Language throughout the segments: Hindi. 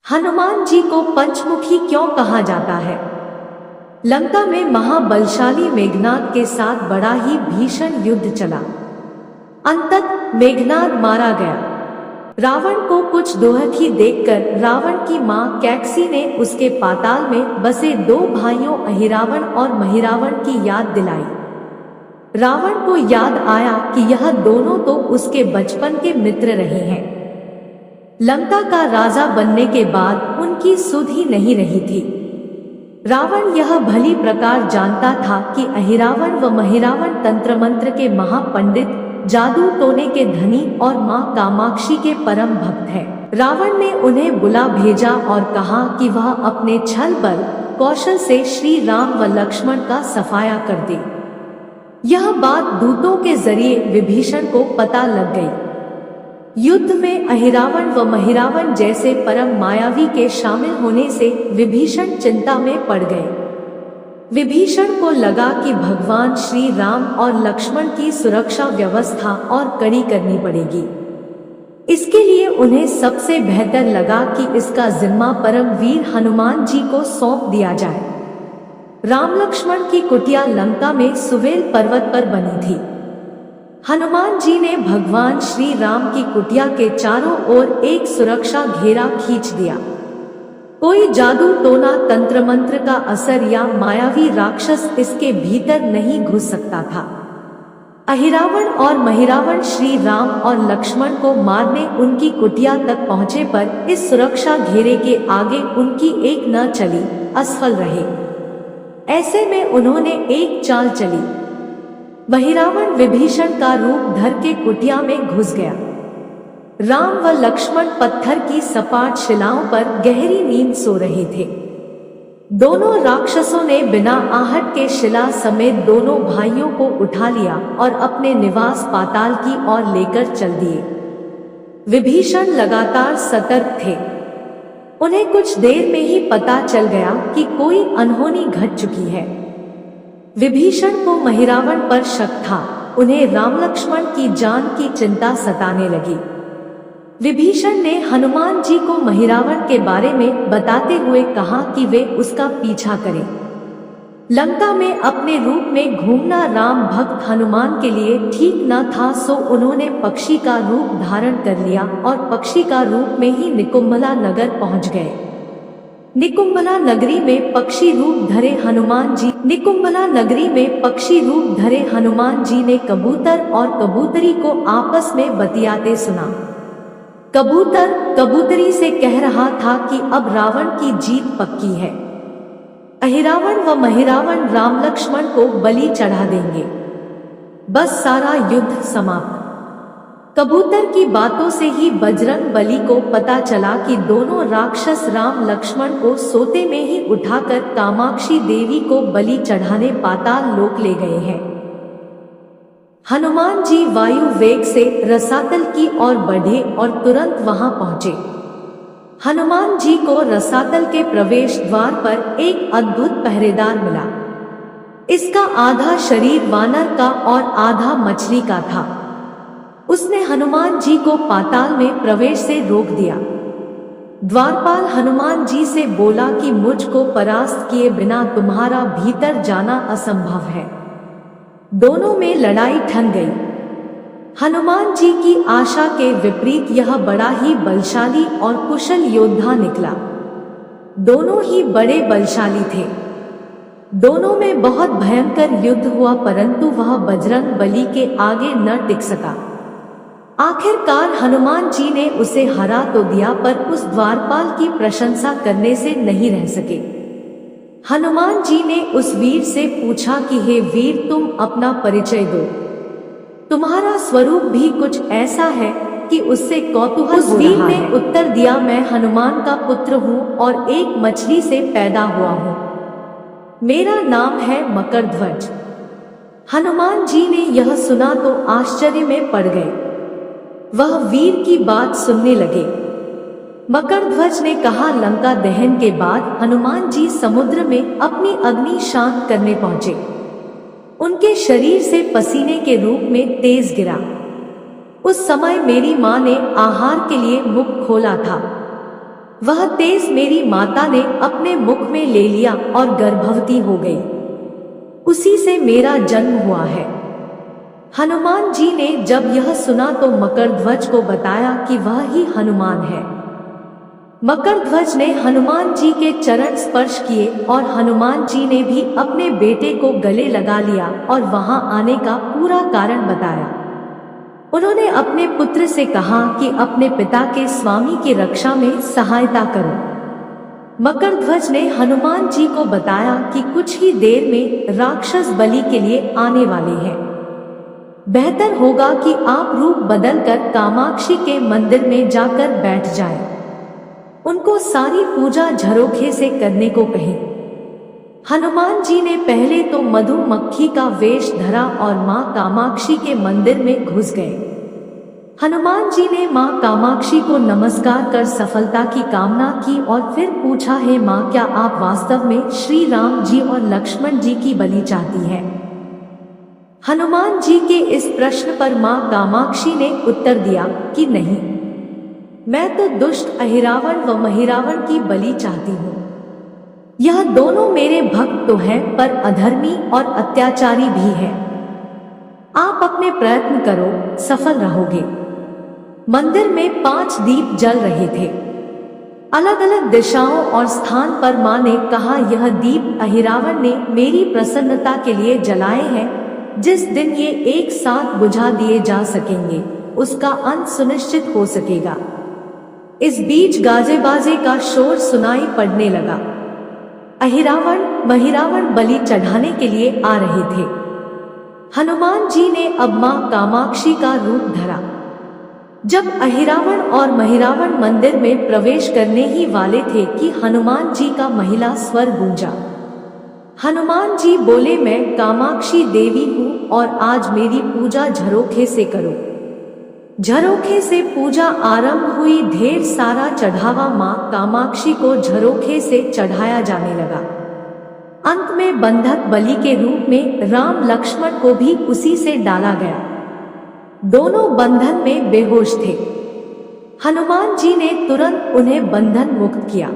हनुमान जी को पंचमुखी क्यों कहा जाता है? लंका में महाबलशाली मेघनाद के साथ बड़ा ही भीषण युद्ध चला। अंतत मेघनाद मारा गया। रावण को कुछ दोहखी देखकर रावण की मां कैकसी ने उसके पाताल में बसे दो भाइयों अहिरावण और महिरावण की याद दिलाई। रावण को याद आया कि यह दोनों तो उसके बचपन के मित्र रहे हैं। लंका का राजा बनने के बाद उनकी सुध ही नहीं रही थी। रावण यह भली प्रकार जानता था कि अहिरावण व महिरावण तंत्र मंत्र के महापंडित, जादू टोने के धनी और मां कामाक्षी के परम भक्त हैं। रावण ने उन्हें बुला भेजा और कहा कि वह अपने छल बल कौशल से श्री राम व लक्ष्मण का सफाया कर दे। यह बात दूतों के जरिए विभीषण को पता लग गई। युद्ध में अहिरावण व महिरावण जैसे परम मायावी के शामिल होने से विभीषण चिंता में पड़ गए। विभीषण को लगा कि भगवान श्री राम और लक्ष्मण की सुरक्षा व्यवस्था और कड़ी करनी पड़ेगी। इसके लिए उन्हें सबसे बेहतर लगा कि इसका जिम्मा परम वीर हनुमान जी को सौंप दिया जाए। राम लक्ष्मण की कुटिया लंका में सुवेल पर्वत पर बनी थी। हनुमान जी ने भगवान श्री राम की कुटिया के चारों ओर एक सुरक्षा घेरा खींच दिया। कोई जादू टोना तंत्र मंत्र का असर या मायावी राक्षस इसके भीतर नहीं घुस सकता था। अहिरावण और महिरावण श्री राम और लक्ष्मण को मारने उनकी कुटिया तक पहुंचे पर इस सुरक्षा घेरे के आगे उनकी एक न चली, असफल रहे। ऐसे में उन्होंने एक चाल चली। महिरावण विभीषण का रूप धर के कुटिया में घुस गया। राम व लक्ष्मण पत्थर की सपाट शिलाओं पर गहरी नींद सो रहे थे। दोनों राक्षसों ने बिना आहट के शिला समेत दोनों भाइयों को उठा लिया और अपने निवास पाताल की ओर लेकर चल दिए। विभीषण लगातार सतर्क थे। उन्हें कुछ देर में ही पता चल गया कि कोई अनहोनी घट चुकी है। विभीषण को महिरावण पर शक था। उन्हें राम लक्ष्मण की जान की चिंता सताने लगी। विभीषण ने हनुमान जी को महिरावण के बारे में बताते हुए कहा कि वे उसका पीछा करें। लंका में अपने रूप में घूमना राम भक्त हनुमान के लिए ठीक न था, सो उन्होंने पक्षी का रूप धारण कर लिया और पक्षी का रूप में ही निकुंभला नगर पहुंच गए। निकुंभला नगरी में पक्षी रूप धरे हनुमान जी ने कबूतर और कबूतरी को आपस में बतियाते सुना। कबूतर कबूतरी से कह रहा था कि अब रावण की जीत पक्की है। अहिरावण व महिरावण राम लक्ष्मण को बलि चढ़ा देंगे। बस सारा युद्ध समाप्त। कबूतर की बातों से ही बजरंग बली को पता चला कि दोनों राक्षस राम लक्ष्मण को सोते में ही उठाकर कामाक्षी देवी को बलि चढ़ाने पाताल लोक ले गए हैं। हनुमान जी वायु वेग से रसातल की ओर बढ़े और तुरंत वहां पहुंचे। हनुमान जी को रसातल के प्रवेश द्वार पर एक अद्भुत पहरेदार मिला। इसका आधा शरीर वानर का और आधा मछली का था। उसने हनुमान जी को पाताल में प्रवेश से रोक दिया। द्वारपाल हनुमान जी से बोला कि मुझको परास्त किए बिना तुम्हारा भीतर जाना असंभव है। दोनों में लड़ाई ठन गई। हनुमान जी की आशा के विपरीत यह बड़ा ही बलशाली और कुशल योद्धा निकला। दोनों ही बड़े बलशाली थे। दोनों में बहुत भयंकर युद्ध हुआ, परंतु वह बजरंग बली के आगे न टिक सका। आखिरकार हनुमान जी ने उसे हरा तो दिया, पर उस द्वारपाल की प्रशंसा करने से नहीं रह सके। हनुमान जी ने उस वीर से पूछा कि हे वीर, तुम अपना परिचय दो। तुम्हारा स्वरूप भी कुछ ऐसा है कि उससे कौतूहल हो रहा है। उस वीर ने उत्तर दिया, मैं हनुमान का पुत्र हूँ और एक मछली से पैदा हुआ हूँ। मेरा नाम है मकरध्वज। हनुमान जी ने यह सुना तो आश्चर्य में पड़ गए। वह वीर की बात सुनने लगे। मकरध्वज ने कहा, लंका दहन के बाद हनुमान जी समुद्र में अपनी अग्नि शांत करने पहुंचे। उनके शरीर से पसीने के रूप में तेज गिरा। उस समय मेरी मां ने आहार के लिए मुख खोला था। वह तेज मेरी माता ने अपने मुख में ले लिया और गर्भवती हो गई। उसी से मेरा जन्म हुआ है। हनुमान जी ने जब यह सुना तो मकरध्वज को बताया कि वह ही हनुमान है। मकरध्वज ने हनुमान जी के चरण स्पर्श किए और हनुमान जी ने भी अपने बेटे को गले लगा लिया और वहां आने का पूरा कारण बताया। उन्होंने अपने पुत्र से कहा कि अपने पिता के स्वामी की रक्षा में सहायता करो। मकरध्वज ने हनुमान जी को बताया कि कुछ ही देर में राक्षस बलि के लिए आने वाले हैं। बेहतर होगा कि आप रूप बदलकर कामाक्षी के मंदिर में जाकर बैठ जाएं। उनको सारी पूजा झरोखे से करने को कहें। हनुमान जी ने पहले तो मधुमक्खी का वेश धरा और मां कामाक्षी के मंदिर में घुस गए। हनुमान जी ने मां कामाक्षी को नमस्कार कर सफलता की कामना की और फिर पूछा, है मां, क्या आप वास्तव में श्री राम जी और लक्ष्मण जी की बलि चाहती हैं? हनुमान जी के इस प्रश्न पर मां कामाक्षी ने उत्तर दिया कि नहीं, मैं तो दुष्ट अहिरावण व महिरावण की बलि चाहती हूँ। यह दोनों मेरे भक्त तो हैं पर अधर्मी और अत्याचारी भी हैं। आप अपने प्रयत्न करो, सफल रहोगे। मंदिर में 5 दीप जल रहे थे। अलग अलग दिशाओं और स्थान पर मां ने कहा, यह दीप अहिरावण ने मेरी प्रसन्नता के लिए जलाए हैं। जिस दिन ये एक साथ बुझा दिए जा सकेंगे उसका अंत सुनिश्चित हो सकेगा। इस बीच गाजे बाजे का शोर सुनाई पड़ने लगा। अहिरावण महिरावण बलि चढ़ाने के लिए आ रहे थे। हनुमान जी ने अब मां कामाक्षी का रूप धरा। जब अहिरावण और महिरावण मंदिर में प्रवेश करने ही वाले थे कि हनुमान जी का महिला स्वर गूंजा। हनुमान जी बोले, मैं कामाक्षी देवी हूँ और आज मेरी पूजा झरोखे से करो। झरोखे से पूजा आरंभ हुई। ढेर सारा चढ़ावा मां कामाक्षी को झरोखे से चढ़ाया जाने लगा। अंत में बंधक बलि के रूप में राम लक्ष्मण को भी उसी से डाला गया। दोनों बंधन में बेहोश थे। हनुमान जी ने तुरंत उन्हें बंधन मुक्त किया।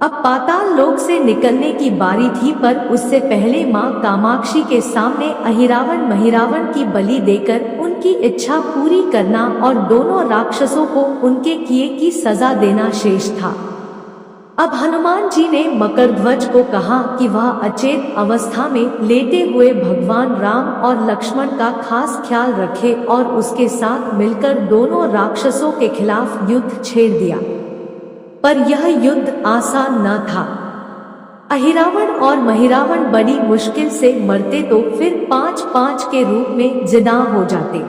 अब पाताल लोक से निकलने की बारी थी, पर उससे पहले मां कामाक्षी के सामने अहिरावण महिरावण की बलि देकर उनकी इच्छा पूरी करना और दोनों राक्षसों को उनके किए की सजा देना शेष था। अब हनुमान जी ने मकरध्वज को कहा कि वह अचेत अवस्था में लेटे हुए भगवान राम और लक्ष्मण का खास ख्याल रखे और उसके साथ मिलकर दोनों राक्षसों के खिलाफ युद्ध छेड़ दिया। पर यह युद्ध आसान न था। अहिरावण और महिरावण बड़ी मुश्किल से मरते तो फिर 5-5 के रूप में जिंदा हो जाते।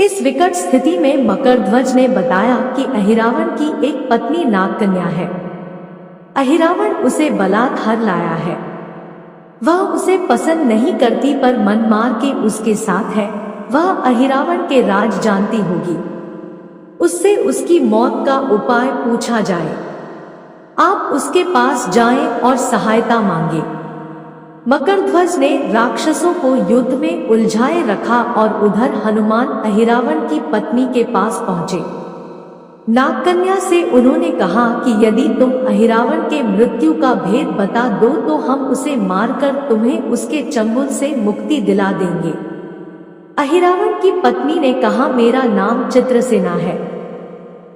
इस विकट स्थिति में मकरध्वज ने बताया कि अहिरावण की एक पत्नी नागकन्या है। अहिरावण उसे बलात्कार लाया है। वह उसे पसंद नहीं करती पर मन मार के उसके साथ है। वह अहिरावण के राज जानती होगी। उससे उसकी मौत का उपाय पूछा जाए। आप उसके पास जाएं और सहायता मांगे। मकरध्वज ने राक्षसों को युद्ध में उलझाए रखा और उधर हनुमान अहिरावण की पत्नी के पास पहुंचे। नागकन्या से उन्होंने कहा कि यदि तुम अहिरावण के मृत्यु का भेद बता दो तो हम उसे मारकर तुम्हें उसके चंगुल से मुक्ति दिला देंगे। अहिरावण की पत्नी ने कहा, मेरा नाम चित्रसेना है।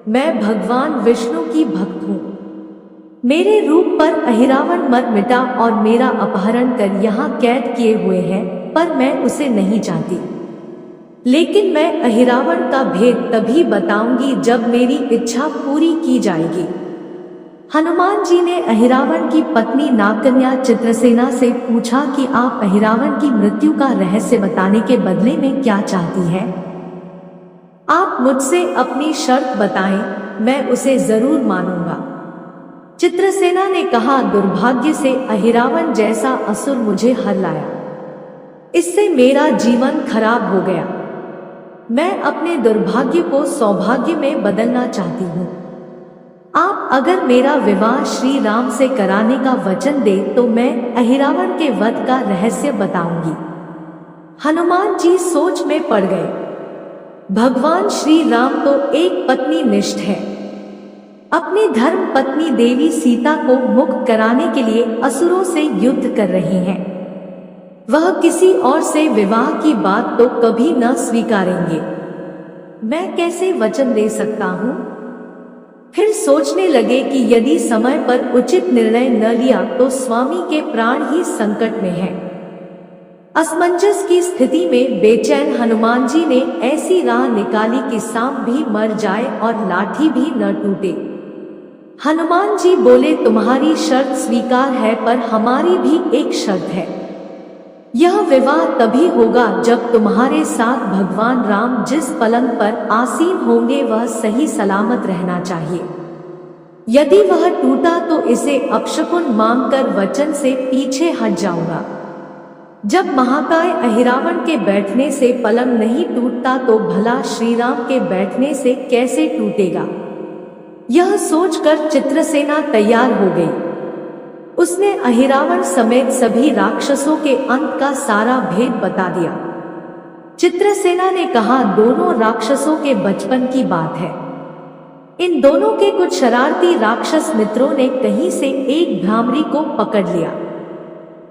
मैं भगवान विष्णु की भक्त हूँ। मेरे रूप पर अहिरावण मर मिटा और मेरा अपहरण कर यहाँ कैद किए हुए हैं, पर मैं उसे नहीं चाहती। लेकिन मैं अहिरावण का भेद तभी बताऊंगी जब मेरी इच्छा पूरी की जाएगी। हनुमान जी ने अहिरावण की पत्नी नागकन्या चित्रसेना से पूछा कि आप अहिरावण की मृत्यु का रहस्य बताने के बदले में क्या चाहती हैं? आप मुझसे अपनी शर्त बताएं, मैं उसे जरूर मानूंगा। चित्रसेना ने कहा, दुर्भाग्य से अहिरावण जैसा असुर मुझे हर लाया। इससे मेरा जीवन खराब हो गया। मैं अपने दुर्भाग्य को सौभाग्य में बदलना चाहती हूँ। आप अगर मेरा विवाह श्री राम से कराने का वचन दे तो मैं अहिरावण के वध का रहस्य बताऊंगी। हनुमान जी सोच में पड़ गए। भगवान श्री राम तो एक पत्नी निष्ठ है। अपनी धर्म पत्नी देवी सीता को मुक्त कराने के लिए असुरों से युद्ध कर रही हैं। वह किसी और से विवाह की बात तो कभी न स्वीकारेंगे। मैं कैसे वचन दे सकता हूँ? फिर सोचने लगे कि यदि समय पर उचित निर्णय न लिया तो स्वामी के प्राण ही संकट में हैं। असमंजस की स्थिति में बेचैन हनुमान जी ने ऐसी राह निकाली कि सांप भी मर जाए और लाठी भी न टूटे। हनुमान जी बोले, तुम्हारी शर्त स्वीकार है, पर हमारी भी एक शर्त है। यह विवाह तभी होगा जब तुम्हारे साथ भगवान राम जिस पलंग पर आसीन होंगे वह सही सलामत रहना चाहिए। यदि वह टूटा तो इसे अपशकुन मानकर वचन से पीछे हट जाऊंगा। जब महाकाय अहिरावण के बैठने से पलंग नहीं टूटता तो भला श्री राम के बैठने से कैसे टूटेगा? यह सोचकर चित्रसेना तैयार हो गई। उसने अहिरावण समेत सभी राक्षसों के अंत का सारा भेद बता दिया। चित्रसेना ने कहा, दोनों राक्षसों के बचपन की बात है। इन दोनों के कुछ शरारती राक्षस मित्रों ने कहीं से एक भ्रामरी को पकड़ लिया।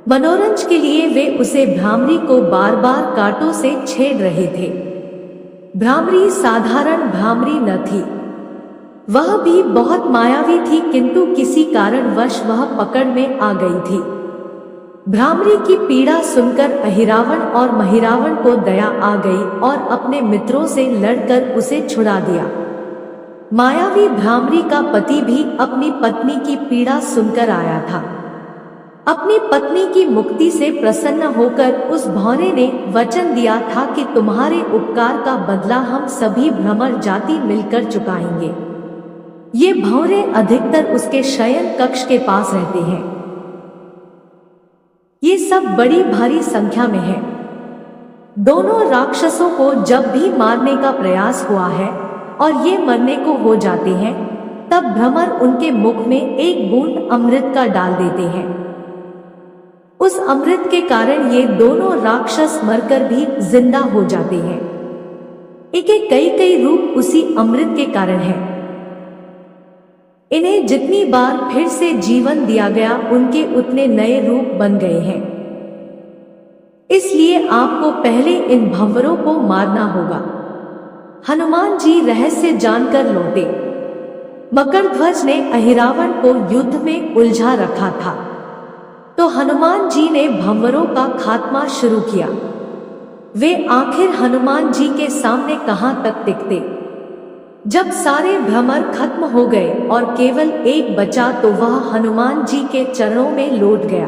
मनोरंजन के लिए वे उसे भ्रामरी को बार बार कांटों से छेड़ रहे थे। भ्रामरी साधारण भ्रामरी न थी, वह भी बहुत मायावी थी, किंतु किसी कारणवश वह पकड़ में आ गई थी। भ्रामरी की पीड़ा सुनकर अहिरावण और महिरावण को दया आ गई और अपने मित्रों से लड़कर उसे छुड़ा दिया। मायावी भ्रामरी का पति भी अपनी पत्नी की पीड़ा सुनकर आया था। अपनी पत्नी की मुक्ति से प्रसन्न होकर उस भौरे ने वचन दिया था कि तुम्हारे उपकार का बदला हम सभी भ्रमर जाति मिलकर चुकाएंगे। ये भौरे अधिकतर उसके शयन कक्ष के पास रहते हैं। ये सब बड़ी भारी संख्या में है। दोनों राक्षसों को जब भी मारने का प्रयास हुआ है और ये मरने को हो जाते हैं, तब भ्रमर उनके मुख में एक बूंद अमृत का डाल देते हैं। उस अमृत के कारण ये दोनों राक्षस मरकर भी जिंदा हो जाते हैं। इनके कई कई रूप उसी अमृत के कारण है। इन्हें जितनी बार फिर से जीवन दिया गया उनके उतने नए रूप बन गए हैं। इसलिए आपको पहले इन भंवरों को मारना होगा। हनुमान जी रहस्य जानकर लौटे। मकरध्वज ने अहिरावण को युद्ध में उलझा रखा था, तो हनुमान जी ने भंवरों का खात्मा शुरू किया। वे आखिर हनुमान जी के सामने कहां तक टिकते? जब सारे भ्रमर खत्म हो गए और केवल एक बचा तो वह हनुमान जी के चरणों में लौट गया।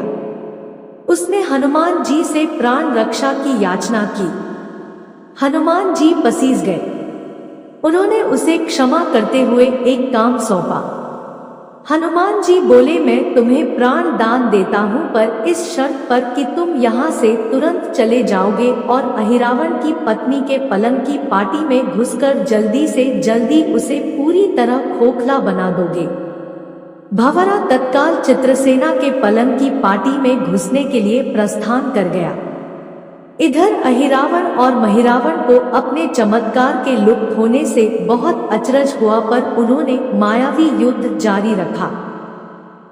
उसने हनुमान जी से प्राण रक्षा की याचना की। हनुमान जी पसीज गए। उन्होंने उसे क्षमा करते हुए एक काम सौंपा। हनुमान जी बोले, मैं तुम्हें प्राण दान देता हूं, पर इस शर्त पर कि तुम यहाँ से तुरंत चले जाओगे और अहिरावण की पत्नी के पलंग की पाटी में घुसकर जल्दी से जल्दी उसे पूरी तरह खोखला बना दोगे। भंवरा तत्काल चित्रसेना के पलंग की पाटी में घुसने के लिए प्रस्थान कर गया। इधर अहिरावण और महिरावण को अपने चमत्कार के लुप्त होने से बहुत अचरज हुआ, पर उन्होंने मायावी युद्ध जारी रखा।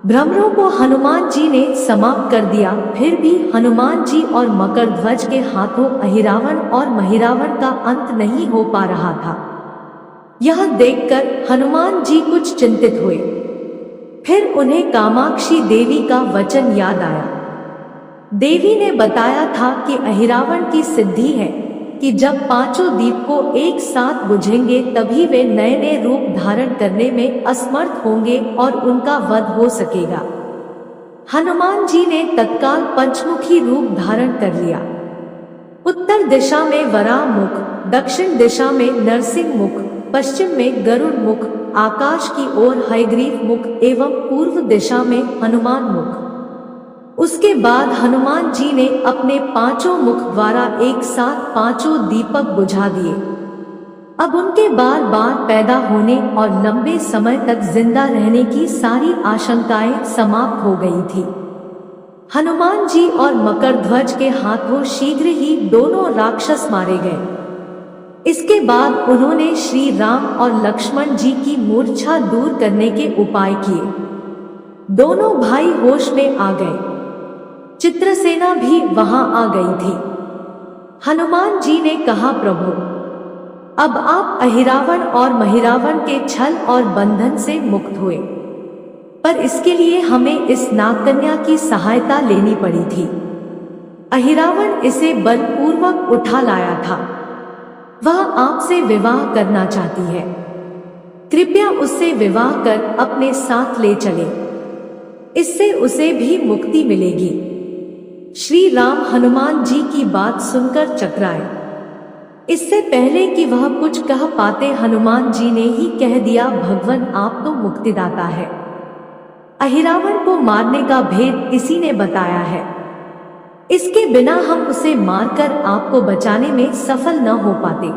भ्रमरों को हनुमान जी ने समाप्त कर दिया। फिर भी हनुमान जी और मकरध्वज के हाथों अहिरावण और महिरावण का अंत नहीं हो पा रहा था। यह देखकर हनुमान जी कुछ चिंतित हुए। फिर उन्हें कामाक्षी देवी का वचन याद आया। देवी ने बताया था कि अहिरावण की सिद्धि है कि जब पांचों दीप को एक साथ बुझेंगे तभी वे नए नए रूप धारण करने में असमर्थ होंगे और उनका वध हो सकेगा। हनुमान जी ने तत्काल पंचमुखी रूप धारण कर लिया। उत्तर दिशा में वराह मुख, दक्षिण दिशा में नरसिंह मुख, पश्चिम में गरुड़ मुख, आकाश की ओर हयग्रीव मुख एवं पूर्व दिशा में हनुमान मुख। उसके बाद हनुमान जी ने अपने पांचों मुख द्वारा एक साथ पांचों दीपक बुझा दिए। अब उनके बार बार पैदा होने और लंबे समय तक जिंदा रहने की सारी आशंकाएं समाप्त हो गई थी। हनुमान जी और मकरध्वज के हाथों शीघ्र ही दोनों राक्षस मारे गए। इसके बाद उन्होंने श्री राम और लक्ष्मण जी की मूर्छा दूर करने के उपाय किए। दोनों भाई होश में आ गए। चित्रसेना भी वहां आ गई थी। हनुमान जी ने कहा, प्रभु, अब आप अहिरावण और महिरावण के छल और बंधन से मुक्त हुए, पर इसके लिए हमें इस नागकन्या की सहायता लेनी पड़ी थी। अहिरावण इसे बलपूर्वक उठा लाया था। वह आपसे विवाह करना चाहती है। कृपया उससे विवाह कर अपने साथ ले चले, इससे उसे भी मुक्ति मिलेगी। श्री राम हनुमान जी की बात सुनकर चकराए। इससे पहले कि वह कुछ कह पाते, हनुमान जी ने ही कह दिया, भगवान, आप तो मुक्तिदाता है। अहिरावण को मारने का भेद इसी ने बताया है। इसके बिना हम उसे मारकर आपको बचाने में सफल न हो पाते।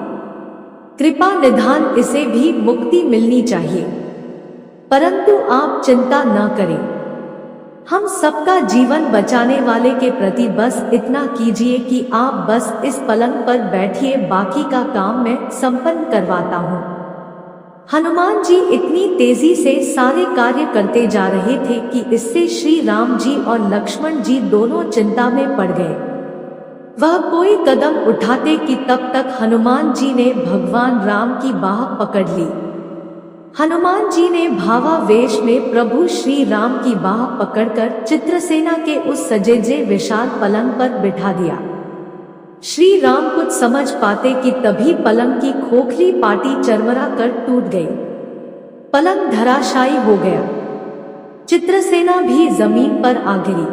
कृपा निधान इसे भी मुक्ति मिलनी चाहिए। परंतु आप चिंता न करें, हम सबका जीवन बचाने वाले के प्रति बस इतना कीजिए कि आप बस इस पलंग पर बैठिए, बाकी का काम मैं संपन्न करवाता हूँ। हनुमान जी इतनी तेजी से सारे कार्य करते जा रहे थे कि इससे श्री राम जी और लक्ष्मण जी दोनों चिंता में पड़ गए। वह कोई कदम उठाते कि तब तक हनुमान जी ने भगवान राम की बाह पकड़ ली। हनुमान जी ने भावावेश में प्रभु श्री राम की बाह पकड़कर चित्रसेना के उस सजेजे विशाल पलंग पर बिठा दिया। श्री राम कुछ समझ पाते कि तभी पलंग की खोखली पाटी चरमरा कर टूट गई। पलंग धराशायी हो गया। चित्रसेना भी जमीन पर आ गिरी।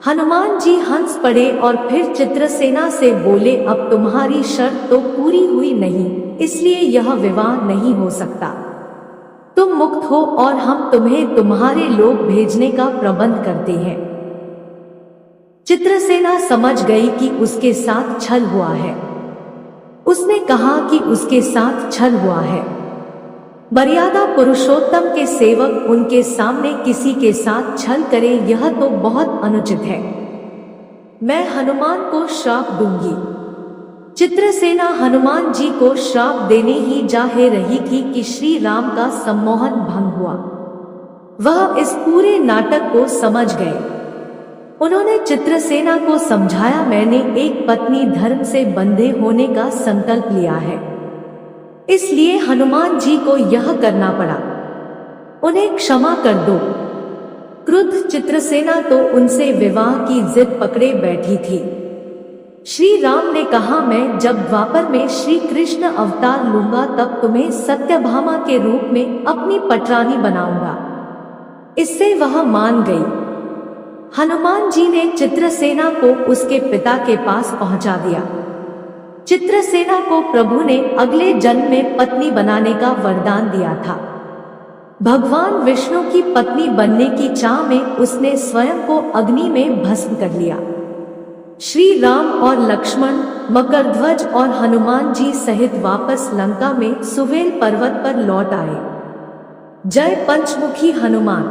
हनुमान जी हंस पड़े और फिर चित्रसेना से बोले, अब तुम्हारी शर्त तो पूरी हुई नहीं, इसलिए यह विवाह नहीं हो सकता। तुम मुक्त हो और हम तुम्हें तुम्हारे लोग भेजने का प्रबंध करते हैं। चित्रसेना समझ गई कि उसके साथ छल हुआ है। उसने कहा कि उसके साथ छल हुआ है। मर्यादा पुरुषोत्तम के सेवक उनके सामने किसी के साथ छल करे, यह तो बहुत अनुचित है। मैं हनुमान को श्राप दूंगी। चित्रसेना हनुमान जी को श्राप देने ही जा रही थी कि श्री राम का सम्मोहन भंग हुआ। वह इस पूरे नाटक को समझ गए। उन्होंने चित्रसेना को समझाया, मैंने एक पत्नी धर्म से बंधे होने का संकल्प लिया है, इसलिए हनुमान जी को यह करना पड़ा। उन्हें क्षमा कर दो। क्रुद्ध चित्रसेना तो उनसे विवाह की जिद पकड़े बैठी थी। श्री राम ने कहा, मैं जब द्वापर में श्री कृष्ण अवतार लूंगा तब तुम्हें सत्यभामा के रूप में अपनी पटरानी बनाऊंगा। इससे वह मान गई। हनुमान जी ने चित्रसेना को उसके पिता के पास पहुंचा दिया। चित्रसेना को प्रभु ने अगले जन्म में पत्नी बनाने का वरदान दिया था। भगवान विष्णु की पत्नी बनने की चाह में उसने स्वयं को अग्नि में भस्म कर लिया। श्री राम और लक्ष्मण मकरध्वज और हनुमान जी सहित वापस लंका में सुवेल पर्वत पर लौट आए। जय पंचमुखी हनुमान।